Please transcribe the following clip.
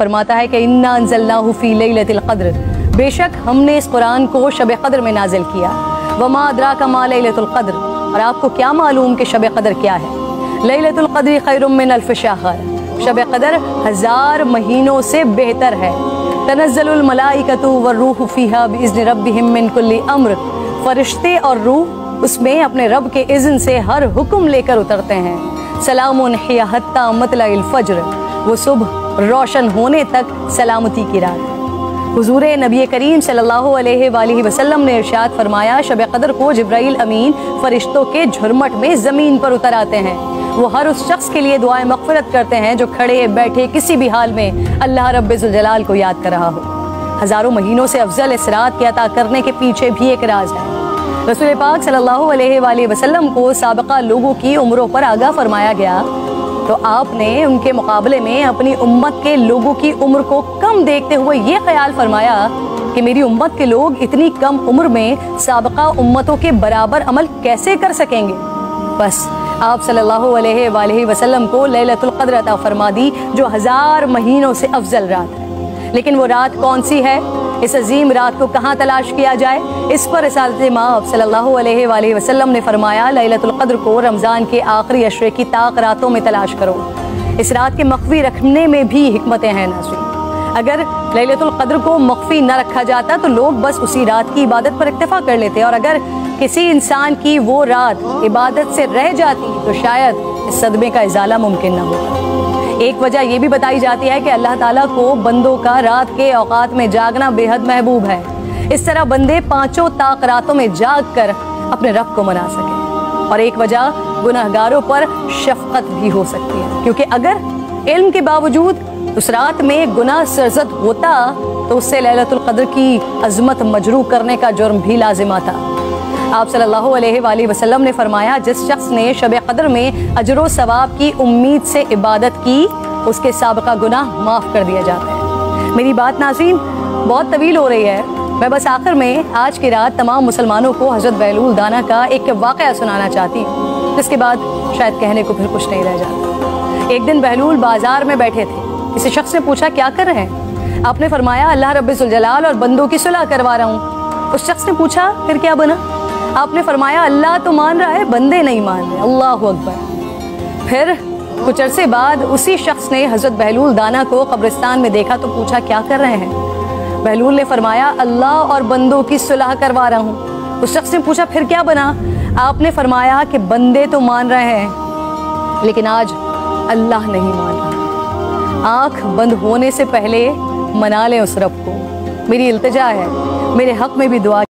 फरमाता है कि इन्ना अंज़लनाहु फी लैलतिल क़द्र, बेशक हमने इस कुरान को शब क़द्र में नाजिल किया। वमा अदराका मा लैलतुल क़द्र, और आपको क्या मालूम कि शब क़द्र क्या है। लैलतुल क़द्र खैरुम मिन अल्फ़ शहर, शब क़द्र 1000 महीनों से बेहतर है। तनज़्ज़लुल मलाइकतु वर्रूहु फ़ीहा बिइज़्नि रब्बिहिम मिन कुल्लि अम्र, फरिश्ते और रूह उसमें अपने रब के इज़्न से हर हुक्म लेकर उतरते हैं। सलामुन हिय हत्ता मतलइल फ़ज्र, वो सुबह रोशन होने तक सलामती की रात। हुजूर नबी करीम सल्लल्लाहु अलैहि वसल्लम ने इरशाद फरमाया, शब क़द्र को जिब्राइल अमीन फरिश्तों के झुरमट में ज़मीन पर उतर आते हैं। वो हर उस शख्स के लिए दुआएं मग़फ़िरत करते हैं जो खड़े बैठे किसी भी हाल में अल्लाह रब्बुल जलाल को याद कर रहा हो। हज़ारों महीनों से अफजल इस रात के अता करने के पीछे भी एक राज है। रसूल पाक सल्लल्लाहु अलैहि वसल्लम को साबिक़ा लोगों की उम्रों पर आगाह फरमाया गया, तो आपने उनके मुकाबले में अपनी उम्मत के लोगों की उम्र को कम देखते हुए ये ख्याल फरमाया कि मेरी उम्मत के लोग इतनी कम उम्र में साबिक़ा उम्मतों के बराबर अमल कैसे कर सकेंगे। बस आप सल्लल्लाहु अलैहि वसल्लम को लैलतुल क़द्र अता फरमा दी, जो 1000 महीनों से अफजल रात है। लेकिन वो रात कौन सी है, इस अजीम रात को कहाँ तलाश किया जाए, इस पर रिसालत माब सल्लल्लाहु अलैहि वसल्लम ने फरमाया, लैलतुल क़द्र को रमज़ान के आखिरी अशरे की ताक रातों में तलाश करो। इस रात के मख्फी रखने में भी हिकमतें हैं नाज़रीन। अगर लैलतुल क़द्र को मख्फी न रखा जाता तो लोग बस उसी रात की इबादत पर इक्तफ़ा कर लेते, और अगर किसी इंसान की वो रात इबादत से रह जाती तो शायद इस सदमे का इज़ाला मुमकिन न होता। एक वजह यह भी बताई जाती है कि अल्लाह ताला को बंदों का रात के औकात में जागना बेहद महबूब है। इस तरह बंदे 5 ताक रातों में जाग कर अपने रब को मना सकें। और एक वजह गुनहगारों पर शफकत भी हो सकती है, क्योंकि अगर इल्म के बावजूद उस रात में गुनाह सरज़द होता तो उससे लैलतुल क़द्र की अज़मत मजरू करने का जुर्म भी लाजिम आता। आप सल्लल्लाहु अलैहि वसल्लम ने फरमाया, जिस शख्स ने शब क़द्र में अजर सवाब की उम्मीद से इबादत की, उसके साबिक़ा गुनाह माफ़ कर दिया जाता है। मेरी बात नाज़रीन बहुत तवील हो रही है, मैं बस आखिर में आज की रात तमाम मुसलमानों को हज़रत बहलूल दाना का एक वाक़या सुनाना चाहती हूँ, जिसके बाद शायद कहने को फिर कुछ नहीं रह जाता। एक दिन बहलूल बाज़ार में बैठे थे। किसी शख्स ने पूछा, क्या कर रहे हैं? आपने फरमाया, अल्लाह रब्बुल जलाल और बंदों की सुलह करवा रहा हूँ। उस शख्स ने पूछा, फिर क्या बना? आपने फरमाया, अल्लाह तो मान रहा है, बंदे नहीं मान रहे। अल्लाहु अकबर। फिर कुछ अरसे बाद उसी शख्स ने हज़रत बहलूल दाना को कब्रिस्तान में देखा तो पूछा, क्या कर रहे हैं? बहलूल ने फरमाया, अल्लाह और बंदों की सुलह करवा रहा हूँ। उस शख्स ने पूछा, फिर क्या बना? आपने फरमाया कि बंदे तो मान रहे हैं, लेकिन आज अल्लाह नहीं मान रहा। आँख बंद होने से पहले मना लें उस रब को। मेरी इल्तिजा है, मेरे हक में भी दुआ